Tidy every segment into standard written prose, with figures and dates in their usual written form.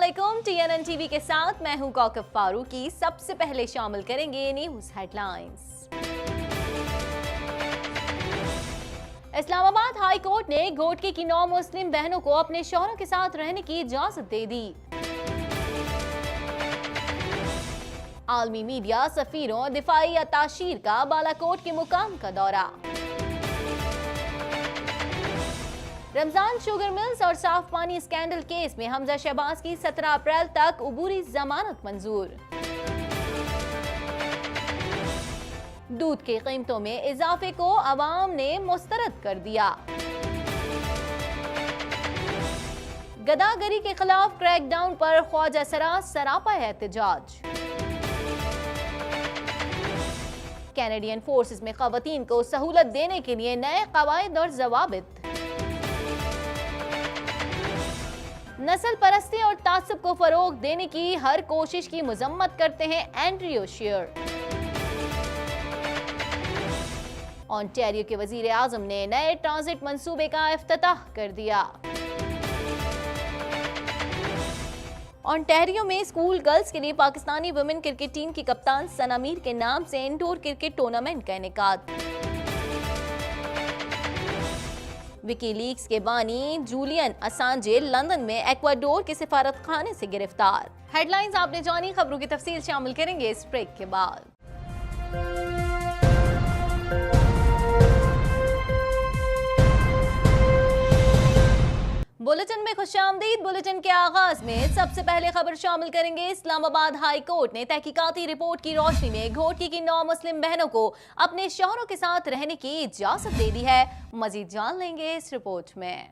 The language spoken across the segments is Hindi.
अस्सलामुअलैकुम। TNN टीवी के साथ मैं हूं कौकब फारूकी। सबसे पहले शामिल करेंगे news headlines. Islamabad high court ने घोटके की 9 मुस्लिम बहनों को अपने शौहरों के साथ रहने की इजाजत दे दी। आलमी मीडिया सफीरों दिफाई अताशीर का बालाकोट के मुकाम का दौरा। रमजान शुगर मिल्स और साफ पानी स्कैंडल केस में हमजा शहबाज की 17 अप्रैल तक उबूरी जमानत मंजूर। दूध की कीमतों में इजाफे को अवाम ने मुस्तरद कर दिया। गदागरी के खिलाफ क्रैकडाउन पर ख्वाजा सरा सरापा एहतजाज। कैनेडियन फोर्सेस में खवातीन को सहूलत देने के लिए नए कवायद और जवाबित। नस्ल परस्ती और तासुब को फरोग देने की हर कोशिश की मजम्मत करते हैं एंड्रयू शीयर। ओंटारियो के वजीर आजम ने नए ट्रांजिट मंसूबे का इफ्तिताह कर दिया। ओंटारियो में स्कूल गर्ल्स के लिए पाकिस्तानी वुमेन क्रिकेट टीम की कप्तान सना मीर के नाम से इंडोर क्रिकेट टूर्नामेंट का इनेकाद। विकीलीक्स के बानी जूलियन असांजे लंदन में इक्वाडोर के सिफारत खाने से गिरफ्तार। हेडलाइंस आपने जानी, खबरों की तफसील शामिल करेंगे इस ब्रेक के बाद। बुलेटिन में खुशामदीद। बुलेटिन के आगाज में सबसे पहले खबर शामिल करेंगे। इस्लामाबाद हाई कोर्ट ने तहकीकाती रिपोर्ट की रोशनी में घोटकी की 9 मुस्लिम बहनों को अपने शौहरों के साथ रहने की इजाजत दे दी है। मजीद जान लेंगे इस रिपोर्ट में।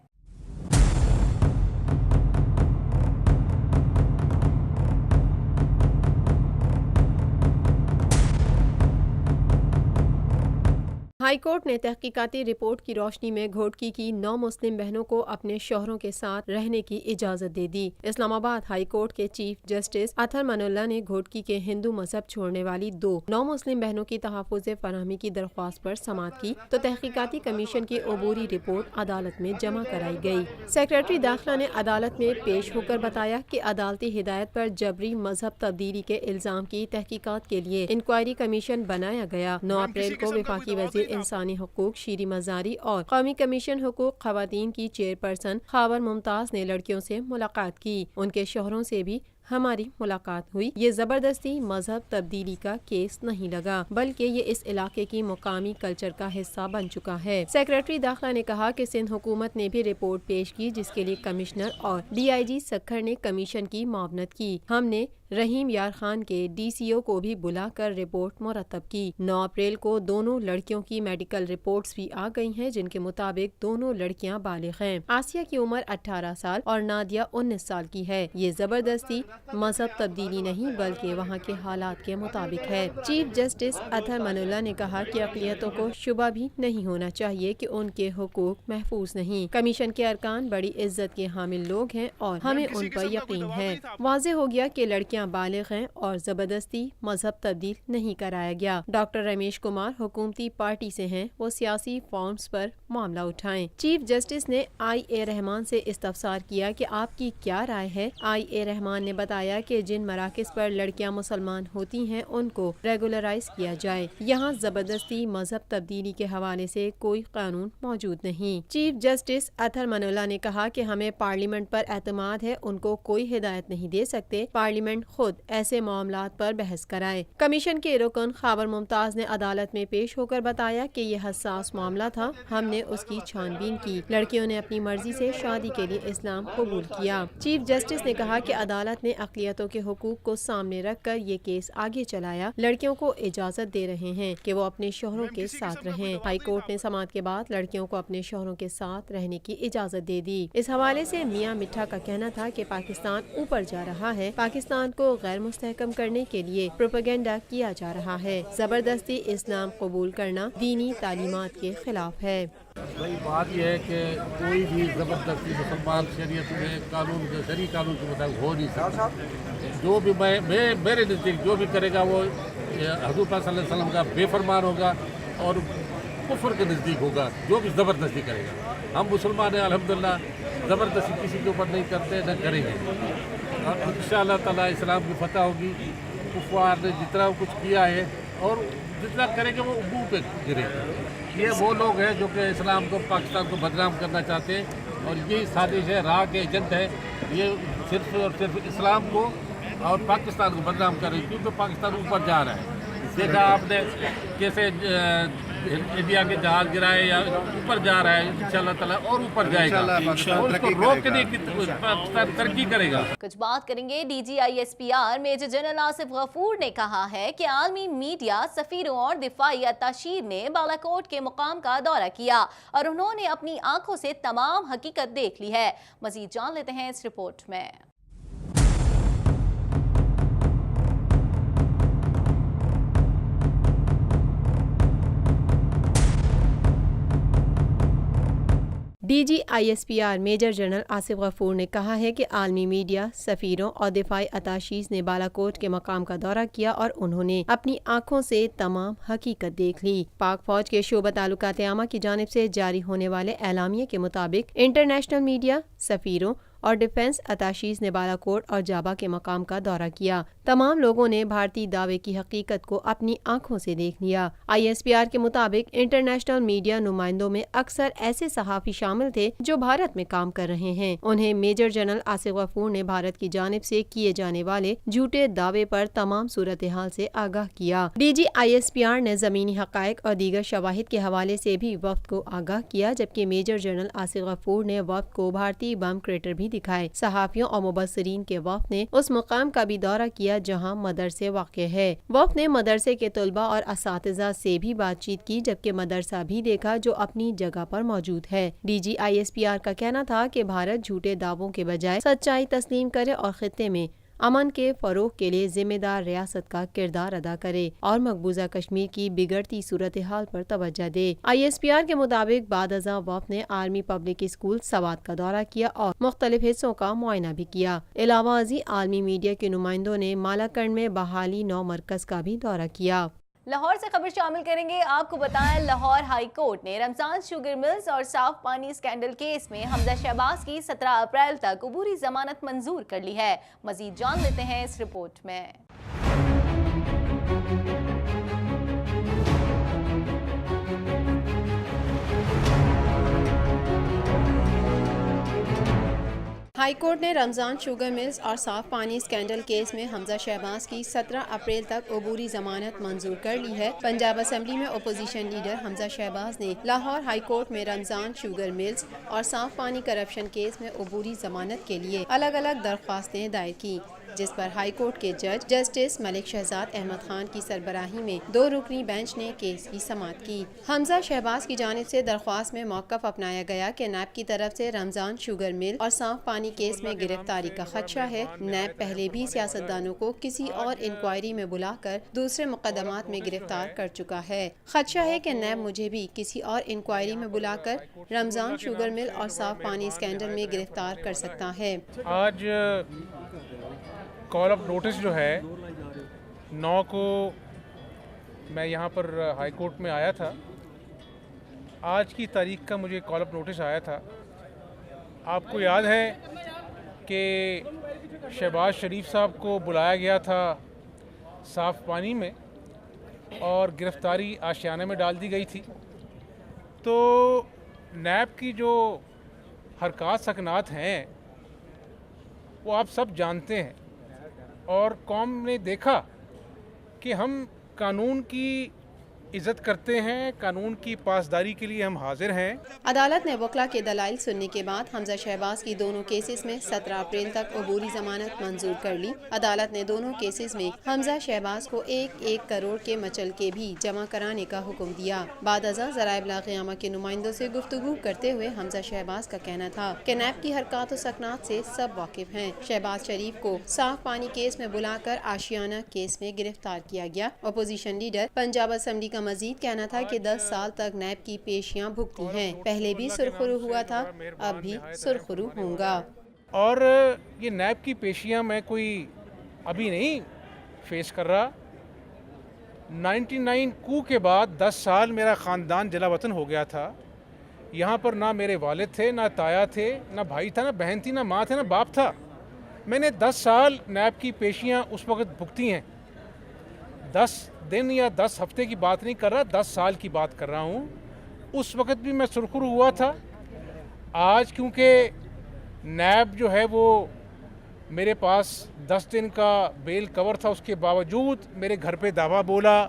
हाईकोर्ट ने तहकीकाती रिपोर्ट की रोशनी में घोटकी की 9 मुस्लिम बहनों को अपने शौहरों के साथ रहने की इजाजत दे दी। इस्लामाबाद हाई कोर्ट के चीफ जस्टिस अतर मनुल्लाह ने घोटकी के हिंदू मजहब छोड़ने वाली 9 मुस्लिम बहनों की तहफ़्फ़ुज़ फराहमी की दरख्वास्त पर समाअत की तो तहकीकाती कमीशन की अबूरी रिपोर्ट अदालत में जमा कराई गई। सेक्रेटरी दाखिला ने अदालत में पेश होकर बताया कि अदालती हिदायत पर जबरी मजहब तब्दीली के इल्जाम की तहकीकात के लिए इंक्वायरी कमीशन बनाया गया। 9 अप्रैल को वफाकी वज़ीर इंसानी हुकूक शीरी मजारी और कौमी कमीशन हुकूक खवातीन की चेयरपर्सन खावर मुमताज ने लड़कियों से मुलाकात की। उनके शौहरों से भी हमारी मुलाकात हुई। ये जबरदस्ती मजहब तब्दीली का केस नहीं लगा, बल्कि ये इस इलाके की मुकामी कल्चर का हिस्सा बन चुका है। सेक्रेटरी दाखिला ने कहा कि सिंध हुकूमत ने भी रिपोर्ट पेश की, जिसके लिए कमिश्नर और DIG सक्खर ने कमीशन की मुआवनत की। हमने रहीम यार खान के DCO को भी बुलाकर रिपोर्ट मुरतब की। 9 अप्रैल को दोनों लड़कियों की मेडिकल रिपोर्ट्स भी आ गई हैं, जिनके मुताबिक दोनों लड़कियां बालिग हैं। आसिया की उम्र 18 साल और नादिया 19 साल की है। ये जबरदस्ती मजहब तब्दीली नहीं, बल्कि वहाँ के हालात के मुताबिक है। चीफ जस्टिस अतर मनुल्लाह ने कहा कि अक़लियतों को शुबा भी नहीं होना चाहिए कि उनके हुकूक महफूज नहीं। कमीशन के अरकान बड़ी इज्जत के हामिल लोग हैं और हमें उन पर यकीन है। वाज़ेह हो गया कि लड़कियां बालिग हैं और जबरदस्ती मजहब तब्दील नहीं कराया गया। डॉक्टर रमेश कुमार हुकूमती पार्टी से हैं, वो सियासी फॉर्म्स पर मामला उठाएं। चीफ जस्टिस ने IA रहमान से इस्तफसार किया कि आपकी क्या राय है। IA रहमान ने बताया कि जिन मराकज़ पर लड़कियां मुसलमान होती हैं उनको रेगुलराइज किया जाए। यहाँ जबरदस्ती मजहब तब्दीली के हवाले से कोई कानून मौजूद नहीं। चीफ जस्टिस अतर मनुल्लाह ने कहा कि हमें पार्लियामेंट पर एतमाद है, उनको कोई हिदायत नहीं दे सकते। पार्लियामेंट खुद ऐसे मामलात पर बहस कराए। कमीशन के रुकन खावर मुमताज ने अदालत में पेश होकर बताया कि ये हसास मामला था, हमने उसकी छानबीन की। लड़कियों ने अपनी मर्जी से शादी के लिए इस्लाम कबूल किया। चीफ जस्टिस ने कहा कि अदालत ने अक़लियतों के हुकूक को सामने रखकर ये केस आगे चलाया। लड़कियों को इजाजत दे रहे हैं कि वो अपने शौहरों के साथ रहें। हाई कोर्ट ने समाअत के बाद लड़कियों को अपने शौहरों के साथ रहने की इजाजत दे दी। इस हवाले से मियां मिठा का कहना था कि पाकिस्तान ऊपर जा रहा है, पाकिस्तान को गैर मुस्तहकम करने के लिए प्रोपेगेंडा किया जा रहा है। जबरदस्ती इस्लाम कबूल करना दीनी तालीमात के खिलाफ है। भाई बात यह है कि कोई भी ज़बरदस्ती मुसलमान शरीयत में कानून शरी कानून के मुताबिक हो नहीं सकता। जो भी मेरे नज़दीक जो भी करेगा वो हज़ूर पाक सल्लल्लाहु अलैहि वसल्लम का बेफरमान होगा और कुफ्र के नज़दीक होगा जो भी ज़बरदस्ती करेगा। हम मुसलमान हैं अल्हम्दुलिल्लाह, ज़बरदस्ती किसी के ऊपर नहीं करते न करेंगे। इंशाअल्लाह ताला इस्लाम की फतह होगी। कुफार ने जितना कुछ किया है और जितना करेंगे वो मुंह पे गिरेगा। ये वो लोग हैं जो कि इस्लाम को, पाकिस्तान को बदनाम करना चाहते हैं और ये साजिश है, राह के एजेंट है। ये सिर्फ और सिर्फ इस्लाम को और पाकिस्तान को बदनाम कर रहे हैं, क्योंकि पाकिस्तान ऊपर जा रहा है। देखा आपने कैसे इंडिया के जहाज गिराए या ऊपर जा रहा है। इंशाअल्लाह ताला और ऊपर जाएगा और उसको रोकने की पाकिस्तान तरक्की करेगा। कुछ बात करेंगे DGISPR major general Asif Ghafoor ने कहा है कि आलमी मीडिया, सफीरों और दिफाई अत्ताशीर ने बालाकोट के मुकाम का दौरा किया और उन्होंने अपनी आंखों से तमाम हकीकत देख ली है। मजीद जान लेते हैं इस रिपोर्ट में। DGISPR major general Asif Ghafoor ने कहा है कि आलमी मीडिया, सफीरों और दिफाई अत्ताशीर ने बालाकोट के मकाम का दौरा किया और उन्होंने अपनी आंखों से तमाम हकीकत देख ली। पाक फौज के शोबा ताल्लुकात आमा की जानिब से जारी होने वाले एलामिये के मुताबिक इंटरनेशनल मीडिया, सफीरों और डिफेंस अत्ताशीर ने बालाकोट और जाबा के मकाम का दौरा किया। तमाम लोगों ने भारतीय दावे की हकीकत को अपनी आंखों से देख लिया। ISPR के मुताबिक इंटरनेशनल मीडिया नुमाइंदों में अक्सर ऐसे सहाफ़ी शामिल थे जो भारत में काम कर रहे हैं। उन्हें मेजर जनरल आसिफ गफूर ने भारत की जानिब से किए जाने वाले झूठे दावे पर तमाम सूरत हाल से आगाह किया। DGISPR ने जमीनी हक़ाइक़ और दीगर शवाहिद के हवाले से भी वफ्द को आगाह किया, जबकि मेजर जनरल आसिफ गफूर ने वफ्द को भारतीय बम क्रेटर भी दिखाए। सहाफियों और मुबस्सिरीन के वफ्द ने उस मुकाम का भी दौरा किया जहां मदरसे वाक़ है। वफ्द ने मदरसे के तलबा और असातिज़ा से भी बातचीत की, जबकि मदरसा भी देखा जो अपनी जगह पर मौजूद है। DGISPR का कहना था कि भारत झूठे दावों के बजाय सच्चाई तस्लीम करे और खित्ते में अमन के फरोग के लिए जिम्मेदार रियासत का किरदार अदा करे और मकबूजा कश्मीर की बिगड़ती सूरत हाल पर तवज्जो दे। ISPR के मुताबिक बाद अज़ा वफ़द ने आर्मी पब्लिक स्कूल सवात का दौरा किया और मुख्तलिफ हिस्सों का मुआयना भी किया। अलावा अजी आर्मी मीडिया के नुमाइंदों ने मालाकंड में बहाली 9 मरकज का भी दौरा किया। लाहौर से खबर शामिल करेंगे। आपको बताएं, लाहौर हाई कोर्ट ने रमजान शुगर मिल्स और साफ पानी स्कैंडल केस में हमजा शहबाज की 17 अप्रैल तक अबूरी जमानत मंजूर कर ली है। मजीद जान लेते हैं इस रिपोर्ट में। हाई कोर्ट ने रमज़ान शुगर मिल्स और साफ पानी स्कैंडल केस में हमजा शहबाज की 17 अप्रैल तक अबूरी जमानत मंजूर कर ली है। पंजाब असेंबली में अपोजिशन लीडर हमजा शहबाज ने लाहौर हाई कोर्ट में रमज़ान शुगर मिल्स और साफ पानी करप्शन केस में अबूरी जमानत के लिए अलग अलग दरख्वास्तें दायर की, जिस पर हाई कोर्ट के जज जस्टिस मलिक शहजाद अहमद खान की सरबराही में 2 रुकनी बेंच ने केस की समाअत की। हमजा शहबाज की जानिब से दरख्वास्त में मौक़िफ़ अपनाया गया कि नैब की तरफ से रमज़ान शुगर मिल और साफ पानी केस में गिरफ्तारी का खदशा है। नैब पहले भी सियासतदानों को किसी और इंक्वायरी में बुलाकर दूसरे मुकदमात में गिरफ्तार कर चुका है। खदशा है कि नैब मुझे भी किसी और इंक्वायरी में बुलाकर रमज़ान शुगर मिल और साफ पानी स्कैंडल में गिरफ्तार कर सकता है। आज कॉल ऑफ नोटिस जो है 9 को मैं यहाँ पर हाई कोर्ट में आया था। आज की तारीख का मुझे कॉल ऑफ नोटिस आया था। आपको याद है कि शहबाज शरीफ साहब को बुलाया गया था साफ़ पानी में और गिरफ़्तारी आशियाने में डाल दी गई थी। तो नैब की जो हरकत सकनात हैं वो आप सब जानते हैं और कौम ने देखा कि हम कानून की इज़्ज़त करते हैं, कानून की पासदारी के लिए हम हाजिर हैं। अदालत ने वकला के दलाइल सुनने के बाद हमजा शहबाज की दोनों केसेस में 17 अप्रैल तक अबूरी जमानत मंजूर कर ली। अदालत ने दोनों केसेस में हमजा शहबाज को 1-1 करोड़ के मचल के भी जमा कराने का हुक्म दिया। बाद अज़ा ज़राए इब्लाग़ के नुमाइंदों से गुफ्तगू करते हुए हमजा शहबाज का कहना था कि नैब की हरकत व सकनात से सब वाकिफ हैं। शहबाज शरीफ को साफ पानी केस में बुलाकर आशियाना केस में गिरफ्तार किया गया। अपोजिशन लीडर पंजाब असेंबली का मजीद कहना था कि 10 साल तक नैब की पेशियां भुगती हैं। पहले भी सुरखरू हुआ था, अब भी सुरखरू होगा। और ये नैब की पेशियां मैं कोई अभी नहीं फेस कर रहा। 99 कू के बाद 10 साल मेरा ख़ानदान जला वतन हो गया था। यहाँ पर ना मेरे वालिद थे, ना ताया थे, ना भाई था, ना बहन थी, ना माँ थे, ना बाप था। मैंने 10 साल नैब की पेशियां उस वक्त भुगती हैं। 10 दिन या 10 हफ्ते की बात नहीं कर रहा, 10 साल की बात कर रहा हूँ। उस वक्त भी मैं सुरखुरू हुआ था। आज क्योंकि नैब जो है वो मेरे पास 10 दिन का बेल कवर था, उसके बावजूद मेरे घर पे दावा बोला,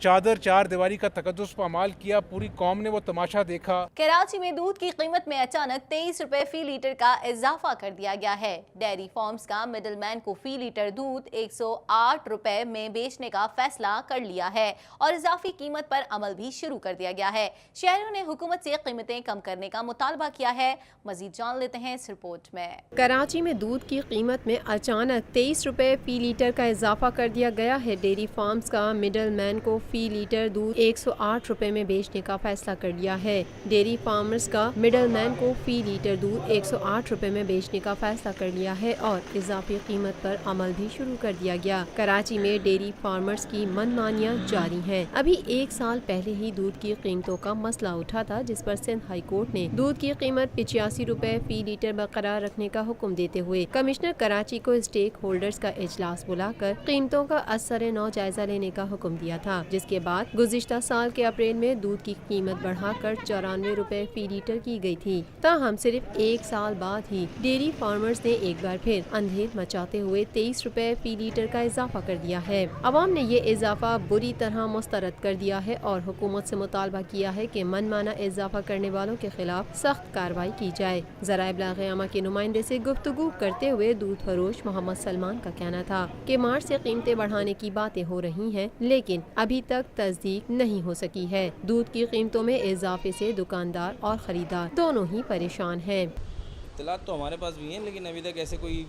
चादर चार दीवारी का तकद्दुस पामाल किया, पूरी कौम ने वो तमाशा देखा। कराची में दूध की कीमत में अचानक 23 रुपए फी लीटर का इजाफा कर दिया गया है। डेयरी फार्म्स का मिडलमैन को फी लीटर दूध 108 रुपए में बेचने का फैसला कर लिया है और इजाफी कीमत पर अमल भी शुरू कर दिया गया है। शहरियों ने हुकूमत से कीमतें कम करने का मुतालबा किया है। मजीद जान लेते हैं इस रिपोर्ट में। कराची में दूध की कीमत में अचानक 23 रुपए फी लीटर का इजाफा कर दिया गया है। डेयरी फार्म्स का मिडलमैन को फी लीटर दूध 108 रुपए में बेचने का फैसला कर लिया है। डेयरी फार्मर्स का मिडलमैन को फी लीटर दूध 108 रुपए में बेचने का फैसला कर लिया है और इजाफी कीमत पर अमल भी शुरू कर दिया गया। कराची में डेयरी फार्मर्स की मनमानियां जारी हैं। अभी 1 साल पहले ही दूध की कीमतों का मसला उठा था, जिस पर सिंध हाई कोर्ट ने दूध की कीमत 85 रुपए फी लीटर बरकरार रखने का हुक्म देते हुए कमिश्नर कराची को स्टेक होल्डर्स का इजलास बुलाकर कीमतों का असर नौ जायजा लेने का हुक्म दिया था, जिसके बाद गुज़िश्ता साल के अप्रैल में दूध की कीमत बढ़ाकर 94 रुपए फी लीटर की गई थी। ताहम सिर्फ 1 साल बाद ही डेयरी फार्मर्स ने एक बार फिर अंधेर मचाते हुए 23 रुपए फी लीटर का इजाफा कर दिया है। अवाम ने ये इजाफा बुरी तरह मुस्तरद कर दिया है और हुकूमत से मुतालबा किया है कि मनमाना इजाफा करने वालों के खिलाफ सख्त कार्रवाई की जाए। ज़राए इब्लाग़ के नुमाइंदे से गुफ्तगू करते हुए दूध फरोश मोहम्मद सलमान का कहना था कि मार्च से कीमतें बढ़ाने की बातें हो रही हैं, लेकिन अभी तक तस्दीक नहीं हो सकी है। दूध की कीमतों में इजाफे से दुकानदार और खरीदार दोनों ही परेशान हैं। इत्तलात तो हमारे पास भी हैं, लेकिन अभी तक ऐसे कोई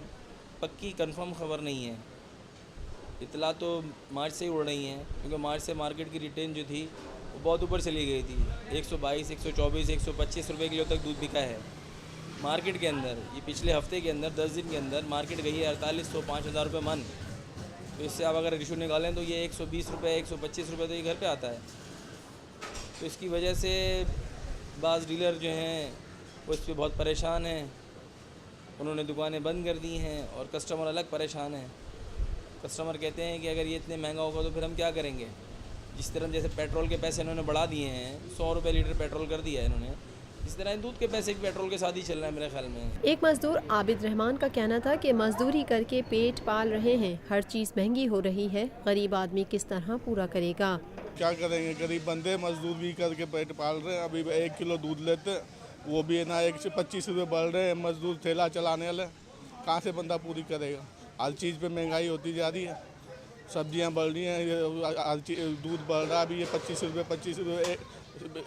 पक्की कंफर्म खबर नहीं है। इत्तलात तो मार्च से ही उड़ रही हैं, क्योंकि मार्च से मार्केट की रिटेन जो थी वो बहुत ऊपर चली गई थी। 122, 124, 125 रुपये किलो तक दूध बिका है मार्केट के अंदर। ये पिछले हफ्ते के अंदर 10 दिन के अंदर मार्केट गई है 4800, 5000 रुपये मन। तो इससे आप अगर रिशू निकालें तो ये 120 रुपये, 125 रुपये तो ये घर पे आता है। तो इसकी वजह से बाज़ डीलर जो हैं वो इस पर बहुत परेशान हैं। उन्होंने दुकानें बंद कर दी हैं और कस्टमर अलग परेशान हैं। कस्टमर कहते हैं कि अगर ये इतने महंगा होगा तो फिर हम क्या करेंगे। जिस तरह जैसे पेट्रोल के पैसे इन्होंने बढ़ा दिए हैं, 100 रुपये लीटर पेट्रोल कर दिया है इन्होंने, इस तरह दूध के पैसे भी पेट्रोल के साथ ही चल रहा है मेरे ख्याल में। एक मजदूर आबिद रहमान का कहना था कि मजदूरी करके पेट पाल रहे हैं, हर चीज महंगी हो रही है, गरीब आदमी किस तरह पूरा करेगा। क्या करेंगे, गरीब बंदे मजदूर भी करके पेट पाल रहे हैं। अभी 1 किलो दूध लेते वो भी है ना 125 रुपये बढ़ रहे हैं। मजदूर ठेला चलाने वाले कहाँ से बंदा पूरी करेगा। हर चीज़ पे महंगाई होती जा रही है, सब्जियां बढ़ रही हैं, दूध बढ़ रहा है। अभी ये 25 रुपये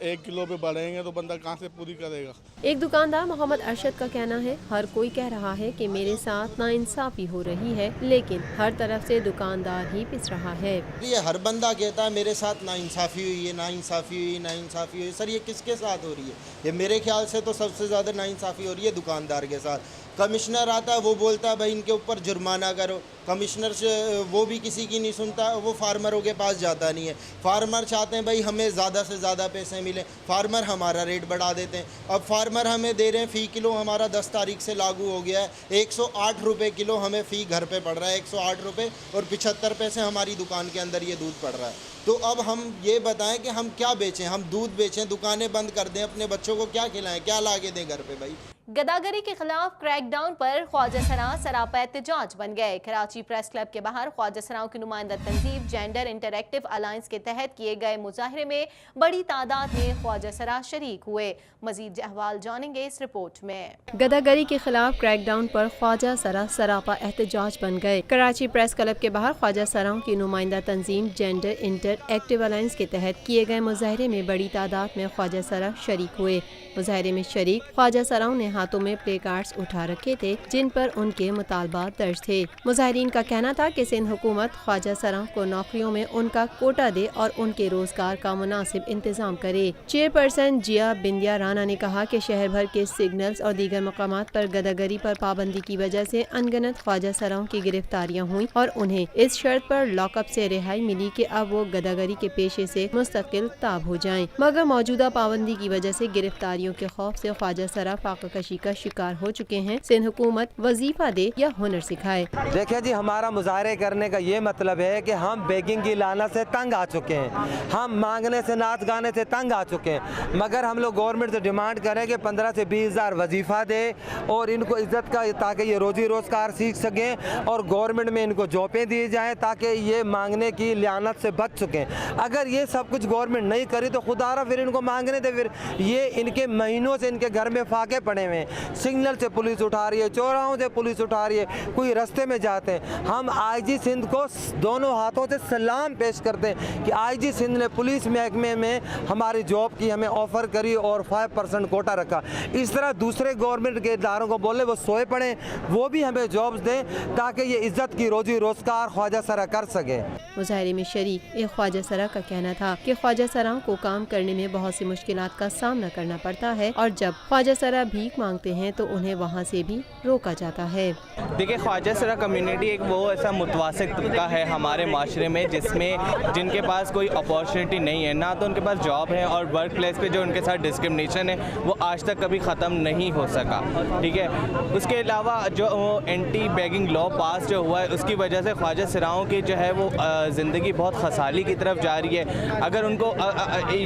1 किलो पे बढ़ेंगे तो बंदा कहाँ से पूरी करेगा। एक दुकानदार मोहम्मद अरशद का कहना है, हर कोई कह रहा है कि मेरे साथ नाइंसाफी हो रही है, लेकिन हर तरफ से दुकानदार ही पिस रहा है। ये हर बंदा कहता है मेरे साथ नाइंसाफी हुई है, नाइंसाफी हुई, नाइंसाफी हुई। सर ये किसके साथ हो रही है? ये मेरे ख्याल से तो सबसे ज़्यादा नाइंसाफी हो रही है दुकानदार के साथ। कमिश्नर आता है वो बोलता है भाई इनके ऊपर जुर्माना करो। कमिश्नर से वो भी किसी की नहीं सुनता, वो फार्मरों के पास जाता नहीं है। फार्मर चाहते हैं भाई हमें ज़्यादा से ज़्यादा पैसे मिले, फार्मर हमारा रेट बढ़ा देते हैं। अब फार्मर हमें दे रहे हैं फ़ी किलो, हमारा 10 तारीख से लागू हो गया है 108 रुपये किलो हमें फ़ी घर पे पड़ रहा है। 108 रुपये और 75 पैसे हमारी दुकान के अंदर ये दूध पड़ रहा है। तो अब हम ये बताएं कि हम क्या बेचें, हम दूध बेचें, दुकानें बंद कर दें, अपने बच्चों को क्या खिलाएं, क्या ला के दें घर पे भाई। गदागरी के खिलाफ क्रैकडाउन पर ख्वाजा सरा सरापा एहतजाज बन गए। कराची प्रेस क्लब के बाहर ख्वाजा सराओं की नुमाइंदा तंजीम जेंडर इंटरैक्टिव अलायंस के तहत किए गए मुजाहरे में बड़ी तादाद में ख्वाजा सरा शरीक हुए। मजीद अहवाल जानेंगे इस रिपोर्ट में। गदागरी के खिलाफ क्रैकडाउन पर ख्वाजा सरा सरापा एहतजाज बन गए। कराची प्रेस क्लब के बाहर ख्वाजा सराओं की नुमाइंदा तंजीम जेंडर इंटरएक्टिव अलायंस के तहत किए गए मुजाहरे में बड़ी तादाद में ख्वाजा सरा शरीक हुए। मुजाहरे में शरीक ख्वाजा सराओं ने हाथों में प्ले कार्ड्स उठा रखे थे जिन पर उनके मुतालबात दर्ज थे। मुजाहिरीन का कहना था कि सिंध हुकूमत ख्वाजा सराओं को नौकरियों में उनका कोटा दे और उनके रोजगार का मुनासिब इंतजाम करे। चेयरपर्सन जिया बिंदिया राना ने कहा कि शहर भर के सिग्नल्स और दीगर मकामात पर गदागरी पर पाबंदी की वजह से अनगिनत ख्वाजा सराओं की गिरफ्तारियां हुई और उन्हें इस शर्त पर लॉकअप से रिहाई मिली कि अब वो गदागरी के पेशे से मुस्तकिल ताब हो जाएं। मगर मौजूदा पाबंदी की वजह से गिरफ्तारियों के खौफ से ख्वाजा सरा फाका खुदकशी का शिकार हो चुके हैं, सिंध हुकूमत वजीफा दे या हुनर सिखाए। देखिए जी, हमारा मुजाहरे करने का ये मतलब है कि हम बेगिंग की लानत से तंग आ चुके हैं, हम मांगने से नाच गाने से तंग आ चुके हैं। मगर हम लोग गवर्नमेंट से डिमांड करें कि 15 से 20 हज़ार वजीफ़ा दे और इनको इज्जत का, ताकि ये रोजी रोज़गार सीख सकें और गवर्नमेंट में इनको जॉबें दी जाएँ ताकि ये मांगने की लानत से बच सकें। अगर ये सब कुछ गवर्नमेंट नहीं करी तो खुदारा फिर इनको मांगने दे। फिर ये इनके महीनों से इनके घर में फाके पड़े हुए हैं, सिग्नल से पुलिस उठा रही है, चौराहों से पुलिस उठा रही है, कोई रास्ते में जाते हैं। हम आईजी सिंध को दोनों हाथों से सलाम पेश करते हैं कि आईजी सिंध ने पुलिस महकमे में हमारी जॉब की हमें ऑफ़र करी और 5% कोटा रखा। इस तरह दूसरे गवर्नमेंट के इदारों को बोले वो सोए पड़े, वो भी हमें जॉब्स दें ताकि ये इज्जत की रोजी रोजगार ख्वाजा सरा कर सके। मुजाहरे में शरीक एक ख्वाजा सरा का कहना था कि ख्वाजा सराओं को काम करने में बहुत सी मुश्किलात का सामना करना पड़ता है और जब ख्वाजा सरा भीख मांगते हैं तो उन्हें वहाँ से भी रोका जाता है। देखिए, ख्वाजा सरा कम्युनिटी एक वो ऐसा मुतवासित तबका है हमारे माशरे में जिसमें जिनके पास कोई अपॉर्चुनिटी नहीं है, ना तो उनके पास जॉब है और वर्क प्लेस पे जो उनके साथ डिस्क्रिमिनेशन है वो आज तक कभी ख़त्म नहीं हो सका। ठीक है, उसके अलावा जो एंटी बेगिंग लॉ पास जो हुआ है उसकी वजह से ख्वाजा सराओं की जो है वो ज़िंदगी बहुत खसाली की तरफ जा रही है। अगर उनको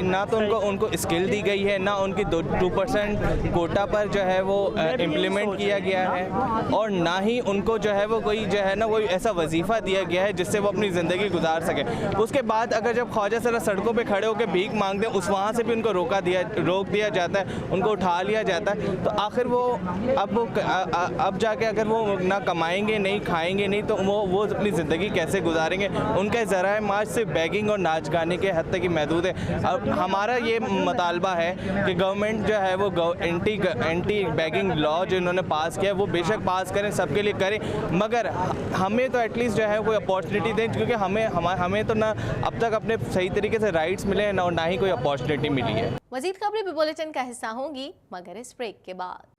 ना तो उनको स्किल दी गई है, ना उनकी 2% कोटा पर जो है वो इम्प्लीमेंट किया गया है और ना ही उनको जो है वो कोई जो है ना कोई ऐसा वजीफ़ा दिया गया है जिससे वो अपनी ज़िंदगी गुजार सके। उसके बाद अगर जब ख्वाजा सरा सड़कों पे खड़े होकर भीख मांगते हैं उस वहाँ से भी उनको रोक दिया जाता है, उनको उठा लिया जाता है। तो आखिर वो अब जाके अगर वो ना कमाएंगे नहीं, खाएंगे नहीं, तो वो अपनी ज़िंदगी कैसे गुजारेंगे? उनके ज़राए मार्च से बैगिंग और नाच गाने के हद तक ही महदूद है। अब हमारा ये मुतालबा है कि गवर्नमेंट जो है वो एंटी बैगिंग लॉ जो इन्होंने पास किया है वो बेशक पास करें, सबके लिए करें, मगर हमें तो एटलीस्ट जो है कोई अपॉर्चुनिटी दें, क्योंकि हमें तो ना अब तक अपने सही तरीके से राइट्स मिले हैं ना ही कोई अपॉर्चुनिटी मिली है। मजीद खबरें भी बुलेटिन का हिस्सा होंगी मगर इस ब्रेक के बाद।